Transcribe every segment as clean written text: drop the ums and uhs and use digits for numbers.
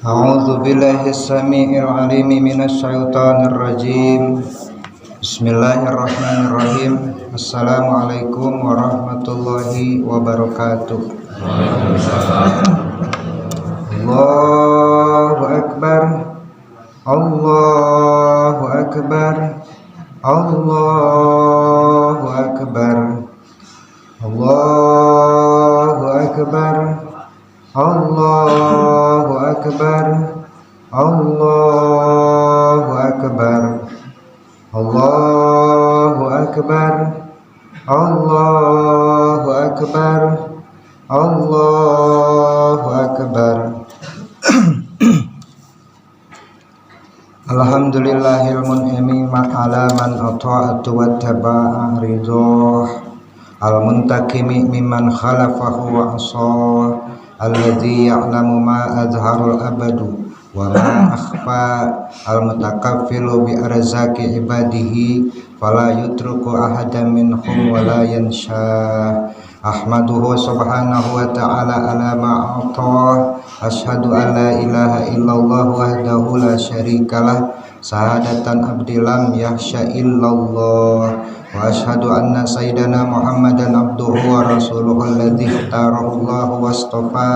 A'udzu billahi samii'il 'aliim minasy syaithaanir rajiim. Bismillahirrahmanirrahim. Assalamualaikum warahmatullahi wabarakatuh. Allahu akbar. Allahu akbar. Allahu akbar. Allahu akbar. Allahu akbar. Allahu akbar. Allahu akbar. Allahu akbar. Allahu akbar. Alhamdulillahil mun'imi ma'ala man ata'atu wa taba'a ridho al-muntakimi mimman khalafahu wa asah alladzi ya'lamu ma azharul abadu wa ma akhfa al-mutakaffilu bi arzaqi ibadihi fala yutruku ahadan minhum wa la yansha. Ahmaduhu subhanahu wa ta'ala ala ma a'ta. Asyhadu an la ilaha illallah wahdahu la syarikalah sahadatan abdi lam yahsya illallah. Wa asyhadu anna sayyidana Muhammadan abduhu wa rasuluhu alladzi ikhtarahu Allah wastafa.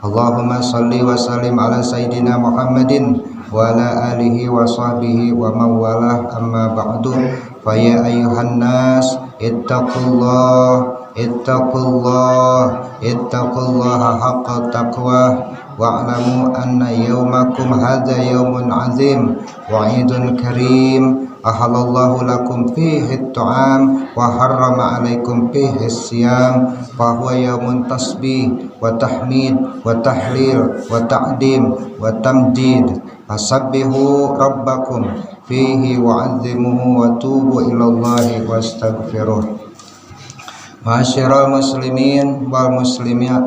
Allahumma salli wa sallim ala sayyidina Muhammadin wa ala alihi wa sahbihi wa mawalah, amma ba'du. Fa ya ayyuhan nas ittaqullaha haqqa taqwah wa'lamu anna yawmakum hadza yawmun 'azim wa 'idun karim ahallallahu lakum fihi at-ta'am wa harrama 'alaikum fihi as-siyam fa huwa yawmun tasbih wa tahmid wa tahlil wa ta'dim wa tamjid fasabbihu rabbakum fihi wa'azzimuhu wa tubu ilallahi wastaghfiruh. Ma'asyiral muslimin wal muslimat,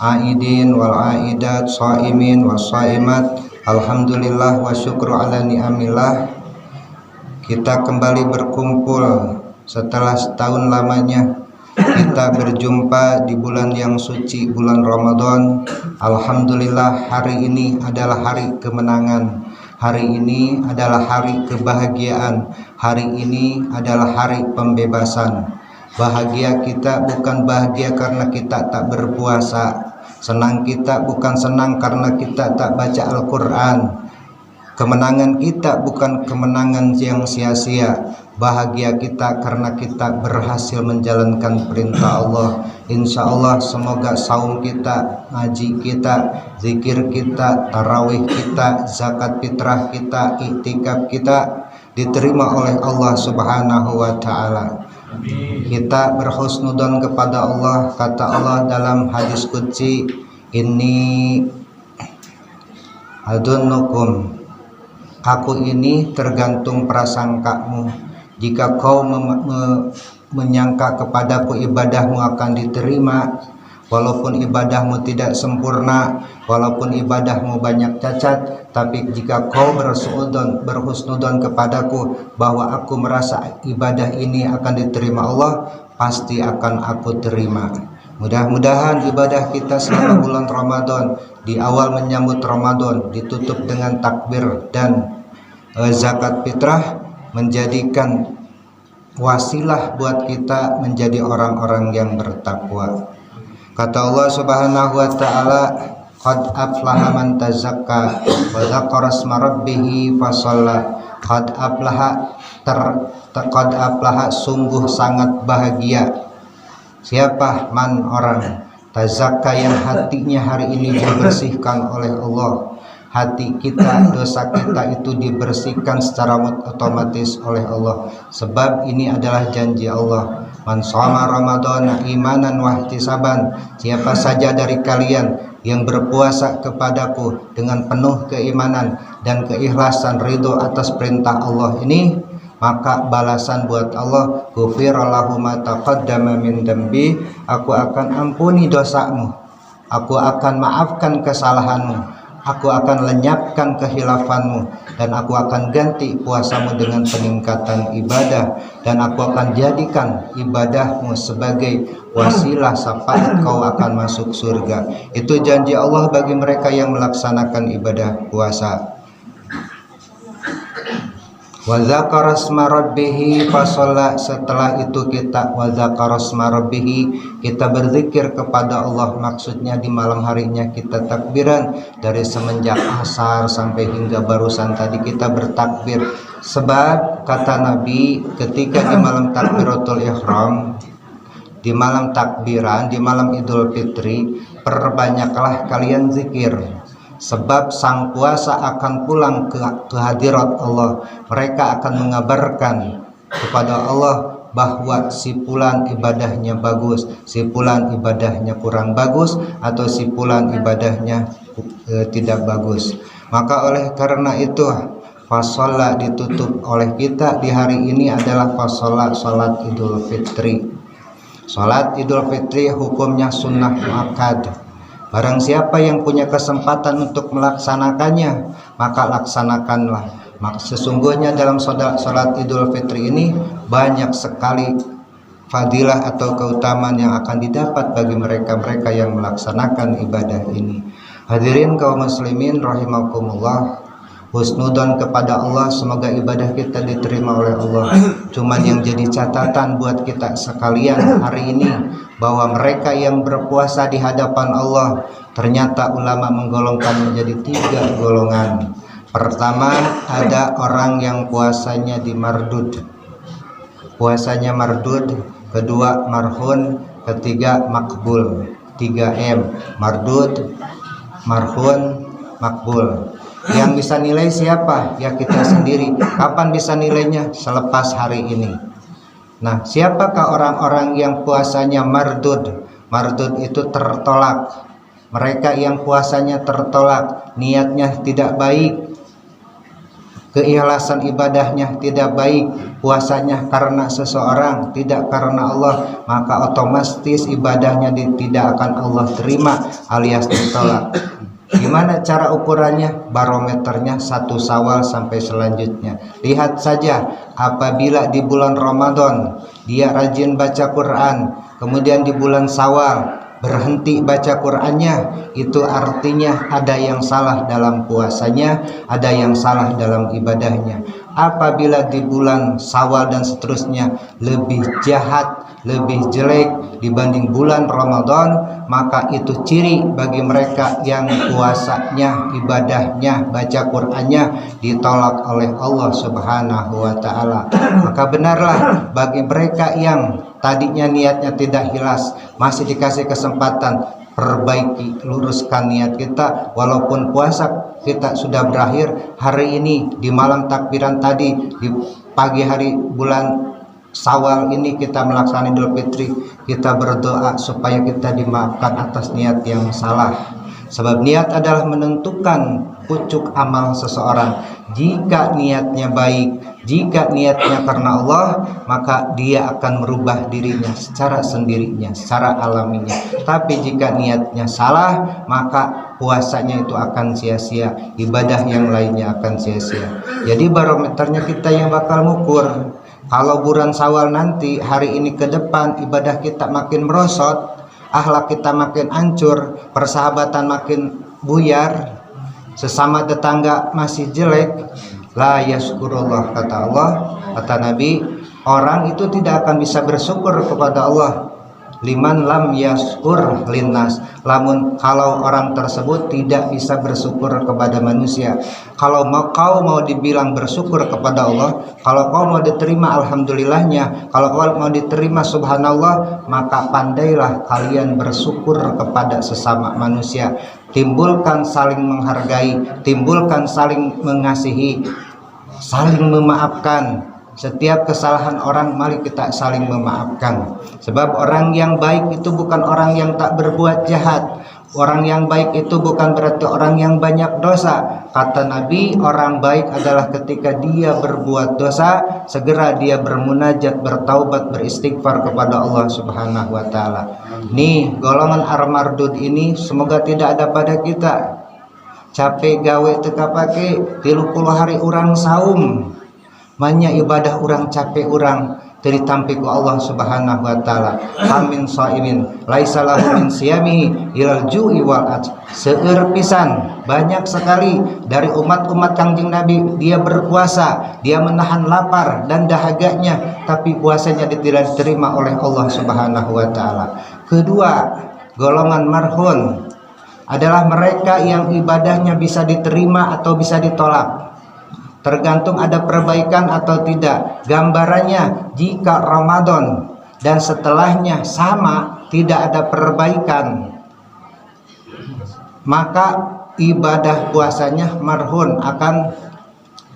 aidin wal aidat, shaimin was shaimat. Alhamdulillah wa syukru ala ni'amillah. Kita kembali berkumpul setelah setahun lamanya kita berjumpa di bulan yang suci, bulan Ramadan. Alhamdulillah, hari ini adalah hari kemenangan. Hari ini adalah hari kebahagiaan. Hari ini adalah hari pembebasan. Bahagia kita bukan bahagia karena kita tak berpuasa. Senang kita bukan senang karena kita tak baca Al-Quran. Kemenangan kita bukan kemenangan yang sia-sia. Bahagia kita karena kita berhasil menjalankan perintah Allah. Insya Allah semoga saum kita, ngaji kita, zikir kita, tarawih kita, zakat fitrah kita, iktikaf kita diterima oleh Allah Subhanahu wa ta'ala. Kita berhusnudzon kepada Allah. Kata Allah dalam hadis qudsi, inni adunnukum, aku ini tergantung prasangkamu. Jika kau menyangka kepadaku, ibadahmu akan diterima. Walaupun ibadahmu tidak sempurna, walaupun ibadahmu banyak cacat, tapi jika kau berhusnudzon kepadaku bahwa aku merasa ibadah ini akan diterima Allah, pasti akan aku terima. Mudah-mudahan ibadah kita selama bulan Ramadan, di awal menyambut Ramadan, ditutup dengan takbir dan zakat fitrah, menjadikan wasilah buat kita menjadi orang-orang yang bertakwa. Kata Allah Subhanahu wa ta'ala, qad aflaha man tazakka wa dzakara asma rabbih fasalla. Qad aflaha sungguh sangat bahagia. Siapa? Man, orang tazakka yang hatinya hari ini dibersihkan oleh Allah. Hati kita, dosa kita itu dibersihkan secara otomatis oleh Allah. Sebab ini adalah janji Allah. Man shoma ramadhana imanan wa ihtisaban. Siapa saja dari kalian yang berpuasa kepadaku dengan penuh keimanan dan keikhlasan, ridho atas perintah Allah ini, maka balasan buat Allah, ghufira lahu ma taqaddama min dambi, aku akan ampuni dosamu, aku akan maafkan kesalahanmu, aku akan lenyapkan kehilafanmu, dan aku akan ganti puasamu dengan peningkatan ibadah, dan aku akan jadikan ibadahmu sebagai wasilah syafaat kau akan masuk surga. Itu janji Allah bagi mereka yang melaksanakan ibadah puasa. Wa dzakara asma rabbih fasalla, setelah itu kita wa dzakara asma rabbih, kita berzikir kepada Allah, maksudnya di malam harinya kita takbiran dari semenjak asar sampai hingga barusan tadi kita bertakbir. Sebab kata Nabi ketika di malam takbiratul ihram, di malam takbiran, di malam Idul Fitri, perbanyaklah kalian zikir. Sebab sang puasa akan pulang ke hadirat Allah. Mereka akan mengabarkan kepada Allah bahwa si fulan ibadahnya bagus, si fulan ibadahnya kurang bagus, atau si fulan ibadahnya tidak bagus. Maka oleh karena itu fasholla ditutup oleh kita di hari ini adalah fasholla, salat Idul Fitri. Salat Idul Fitri hukumnya sunnah muakkad. Barang siapa yang punya kesempatan untuk melaksanakannya, maka laksanakanlah. Maka sesungguhnya dalam salat Idul Fitri ini banyak sekali fadilah atau keutamaan yang akan didapat bagi mereka-mereka yang melaksanakan ibadah ini. Hadirin kaum muslimin rahimakumullah, husnudon kepada Allah, semoga ibadah kita diterima oleh Allah. Cuman yang jadi catatan buat kita sekalian hari ini, bahwa mereka yang berpuasa di hadapan Allah, ternyata ulama menggolongkan menjadi 3 golongan. Pertama, ada orang yang puasanya di mardud, puasanya mardud. Kedua, marhun. Ketiga, makbul. 3M, mardud, marhun, makbul. Yang bisa nilai siapa? Ya kita sendiri. Kapan bisa nilainya? Selepas hari ini. Nah, siapakah orang-orang yang puasanya mardud? Mardud itu tertolak. Mereka yang puasanya tertolak, niatnya tidak baik, keikhlasan ibadahnya tidak baik, puasanya karena seseorang, tidak karena Allah, maka otomatis ibadahnya tidak akan Allah terima alias ditolak. Gimana cara ukurannya? Barometernya 1 Syawal sampai selanjutnya. Lihat saja, apabila di bulan Ramadan dia rajin baca Quran, kemudian di bulan Syawal berhenti baca Qurannya, itu artinya ada yang salah dalam puasanya, ada yang salah dalam ibadahnya. Apabila di bulan Syawal dan seterusnya lebih jahat, lebih jelek dibanding bulan Ramadan, maka itu ciri bagi mereka yang puasanya, ibadahnya, baca Qur'annya ditolak oleh Allah Subhanahu wa taala. Maka benarlah bagi mereka yang tadinya niatnya tidak ikhlas, masih dikasih kesempatan, perbaiki, luruskan niat kita. Walaupun puasa kita sudah berakhir, hari ini di malam takbiran tadi, di pagi hari bulan Syawal ini kita melaksanakan Idul Fitri, kita berdoa supaya kita dimaafkan atas niat yang salah. Sebab niat adalah menentukan pucuk amal seseorang. Jika niatnya baik, jika niatnya karena Allah, maka dia akan merubah dirinya secara sendirinya, secara alaminya. Tapi jika niatnya salah, maka puasanya itu akan sia-sia, ibadah yang lainnya akan sia-sia. Jadi barometernya kita yang bakal mengukur. Kalau bulan Syawal nanti, hari ini ke depan ibadah kita makin merosot, akhlak kita makin hancur, persahabatan makin buyar, sesama tetangga masih jelek, la yaskurullah, kata Allah, kata Nabi, orang itu tidak akan bisa bersyukur kepada Allah. Liman lam yaskur linnas, lamun kalau orang tersebut tidak bisa bersyukur kepada manusia. Kalau kau mau dibilang bersyukur kepada Allah, kalau kau mau diterima alhamdulillahnya, kalau kau mau diterima subhanallah, maka pandailah kalian bersyukur kepada sesama manusia. Timbulkan saling menghargai, timbulkan saling mengasihi, saling memaafkan. Setiap kesalahan orang mari kita saling memaafkan. Sebab orang yang baik itu bukan orang yang tak berbuat jahat. Orang yang baik itu bukan berarti orang yang banyak dosa. Kata Nabi, orang baik adalah ketika dia berbuat dosa, segera dia bermunajat, bertaubat, beristighfar kepada Allah Subhanahu wa taala. Nih, golongan ar-mardud ini semoga tidak ada pada kita. capek gawe teu kapake 30 hari urang saum manya ibadah urang capek urang dari tampi ku Allah Subhanahu wa taala. Amin shaimin laisa lahu min siyamihi ilal ju'i wal atsh. Seueur pisan banyak sekali dari umat-umat Kangjeng Nabi dia berpuasa, dia menahan lapar dan dahaganya, tapi puasanya tidak diterima oleh Allah Subhanahu wa taala. Kedua, golongan marhun adalah mereka yang ibadahnya bisa diterima atau bisa ditolak, tergantung ada perbaikan atau tidak. Gambarannya, jika Ramadan dan setelahnya sama tidak ada perbaikan, maka ibadah puasanya marhun, akan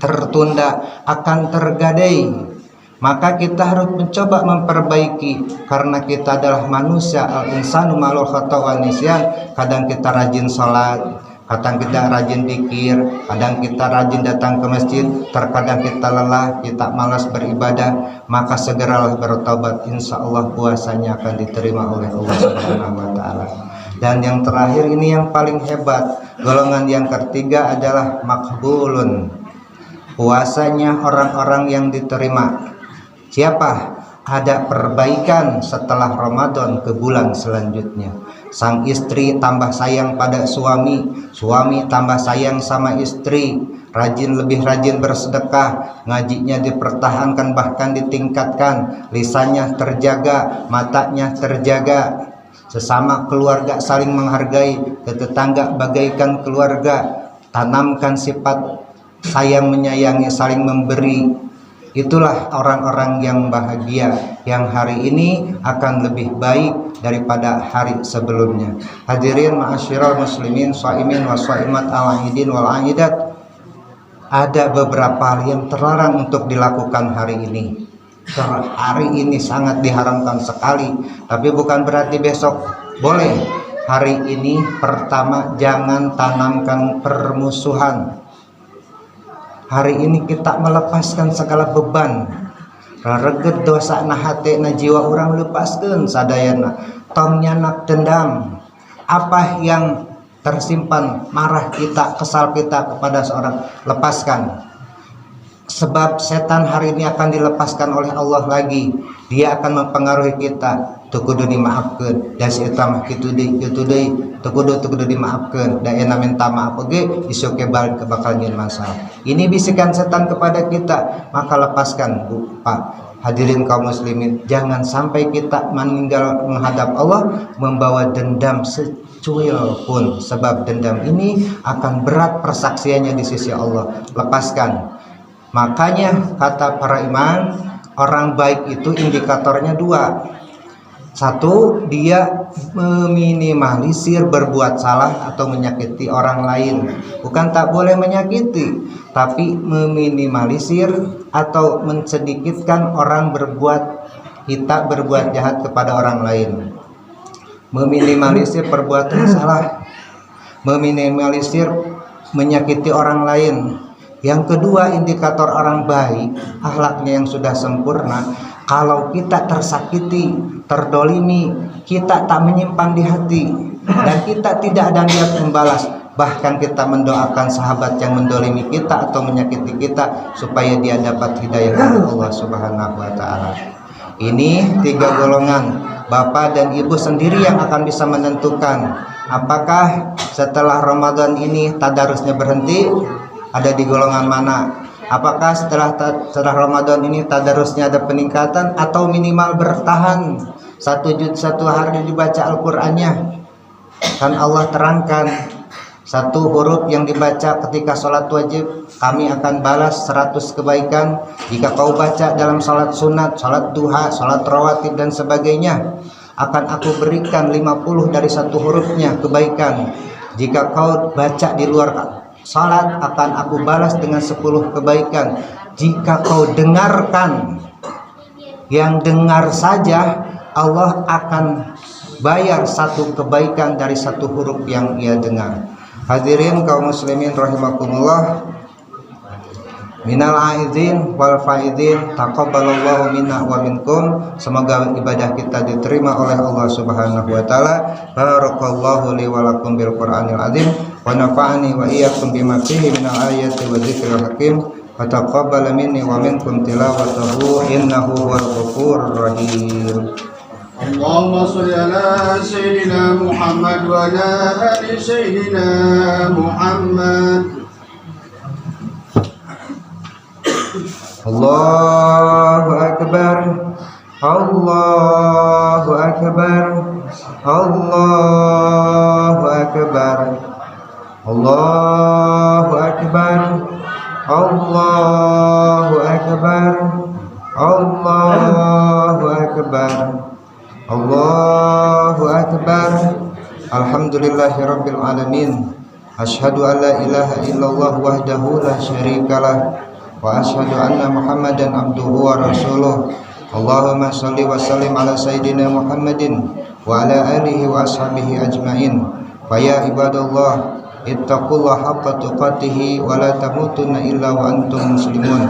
tertunda, akan tergadai. Maka kita harus mencoba memperbaiki, karena kita adalah manusia, al-insanu ma'al khata' wa nisyan. Kadang kita rajin sholat, kadang kita rajin zikir, kadang kita rajin datang ke masjid, terkadang kita lelah, kita malas beribadah. Maka segeralah bertobat, insya Allah puasanya akan diterima oleh Allah Subhanahu wa taala. Dan yang terakhir ini yang paling hebat, golongan yang ketiga adalah makbulun, puasanya orang-orang yang diterima. Siapa? Ada perbaikan setelah Ramadan ke bulan selanjutnya. Sang istri tambah sayang pada suami, suami tambah sayang sama istri, lebih rajin bersedekah, ngajinya dipertahankan bahkan ditingkatkan, lisannya terjaga, matanya terjaga, sesama keluarga saling menghargai, ke tetangga bagaikan keluarga, tanamkan sifat sayang menyayangi, saling memberi. Itulah orang-orang yang bahagia, yang hari ini akan lebih baik daripada hari sebelumnya. Hadirin ma'asyiral muslimin, shaimin wa shaimat, al-aidin wal aidat. Ada beberapa hal yang terlarang untuk dilakukan hari ini. Hari ini sangat diharamkan sekali, tapi bukan berarti besok boleh. Hari ini pertama, jangan tanamkan permusuhan. Hari ini kita melepaskan segala beban, rareget dosa na hate na jiwa orang lepaskan sadayana. Tong nyanak dendam, apa yang tersimpan marah kita, kesal kita kepada seorang, lepaskan. Sebab setan hari ini akan dilepaskan oleh Allah lagi, dia akan mempengaruhi kita. Tukudu dimaafkan, dan si etam kitu deui tukudu dimaafkan, da ena minta maaf oge isu ke balik ke bakal nyeun masalah. Ini bisikan setan kepada kita, maka lepaskan Bu Pak. Hadirin kaum muslimin, jangan sampai kita meninggal menghadap Allah membawa dendam secuil pun, sebab dendam ini akan berat persaksiannya di sisi Allah. Lepaskan. Makanya kata para imam, orang baik itu indikatornya dua. Satu, dia meminimalisir berbuat salah atau menyakiti orang lain. Bukan tak boleh menyakiti, tapi meminimalisir atau mensedikitkan orang kita berbuat jahat kepada orang lain. Meminimalisir perbuatan salah, meminimalisir menyakiti orang lain. Yang kedua, indikator orang baik, akhlaknya yang sudah sempurna. Kalau kita tersakiti, terdolimi, kita tak menyimpan di hati, dan kita tidak ada niat membalas. Bahkan kita mendoakan sahabat yang mendolimi kita atau menyakiti kita supaya dia dapat hidayah dari Allah Subhanahu wa taala. Ini tiga golongan. Bapak dan ibu sendiri yang akan bisa menentukan apakah setelah Ramadan ini tadarusnya berhenti, ada di golongan mana. Apakah setelah Ramadan ini tadarusnya ada peningkatan atau minimal bertahan 1 hari dibaca Al-Qur'annya. Kan Allah terangkan, 1 huruf yang dibaca ketika sholat wajib kami akan balas 100 kebaikan. Jika kau baca dalam sholat sunat, sholat duha, sholat rawatib dan sebagainya, akan aku berikan 50 dari 1 hurufnya kebaikan. Jika kau baca di luar salat, akan aku balas dengan 10 kebaikan. Jika kau dengarkan, yang dengar saja Allah akan bayar 1 kebaikan dari 1 huruf yang ia dengar. Hadirin kaum muslimin rahimakumullah, minal aidin wal faidin, taqabbalallahu minna wa minkum. Semoga ibadah kita diterima oleh Allah Subhanahu wa taala. Barakallahu li wa lakum bil Qur'anil azim. ونفعني وإياكم بما فيه من الآيات والذكر الحكيم وتقبل مني ومنكم تلاوته إنه هو الغفور الرحيم. اللهم صل على سيدنا محمد وعلى آل سيدنا محمد. الله أكبر الله أكبر الله أكبر الله أكبر الله أكبر الله أكبر الله أكبر الحمد لله رب العالمين أشهد أن لا إله إلا الله وحده لا شريك له وأشهد أن محمدا عبده ورسوله اللهم صل وسلم على سيدنا محمد وعلى آله وأصحابه أجمعين فيا عباد الله اتقوا الله حق تقاته ولا تموتن إلا وأنتم مسلمون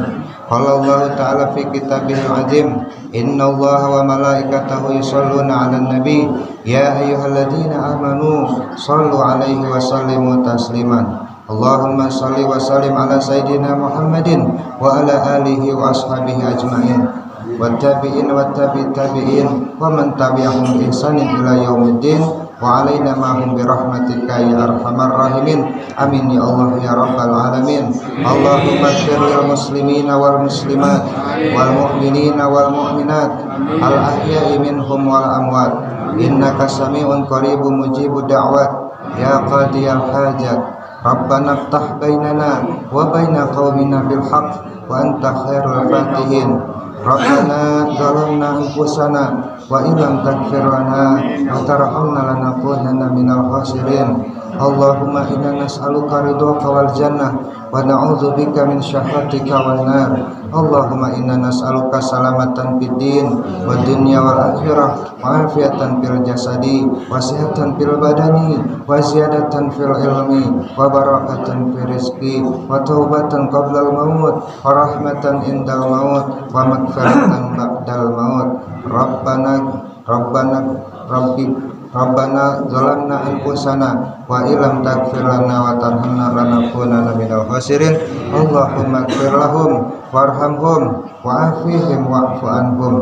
قال الله تعالى في كتابه العظيم إن الله وملائكته يصلون على النبي يا أيها الذين آمنوا صلوا عليه وسلموا تسليما اللهم صل وسلم على سيدنا محمد وعلى آله وأصحابه أجمعين والتابعين والتابعين ومن تبعهم بإحسان إلى يوم الدين وعلينا معهم برحمتك يا أرحم الراحمين آمين يا الله يا رب العالمين اللهم اغفر للمسلمين والمسلمات والمؤمنين والمؤمنات الأحياء منهم والأموات إنك سميع قريب مجيب الدعوات يا قاضي الحاجات ربنا افتح بيننا وبين قومنا بالحق وأنت خير الفاتحين ربنا ظلمنا أنفسنا وإن لم تغفر لنا وترحمنا لنكونن من الخاسرين اللهم إنا نسألك رضاك والجنة ونعوذ بك من شهوتك والنار اللهم إنا نسألك سلامة في الدين والدنيا والآخرة وعافية في الجسد وصحة في البدن وزيادة في العلم وبركة في الرزق وتوبة قبل الموت ورحمة عند الموت ومغفرة بعد الموت ربنا ظلمنا أنفسنا وإن لم تغفر لنا وترحمنا لنكونن من الخاسرين اللهم اغفر لهم وارحمهم وعافهم واعف عنهم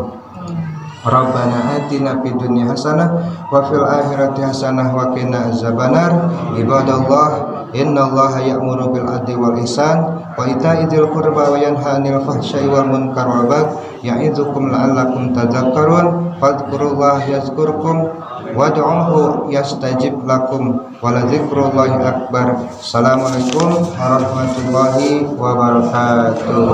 ربنا آتنا في الدنيا حسنة وفي الآخرة حسنة وقنا عذاب النار عباد الله إن الله يأمر بالعدل والإحسان وإيتاء ذي القربى وينهى عن الفحشاء والمنكر والبغي يعظكم لعلكم تذكرون فاذكروا الله يذكركم وادعوه يستجب لكم ولذكر الله أكبر السلام عليكم ورحمة الله وبركاته.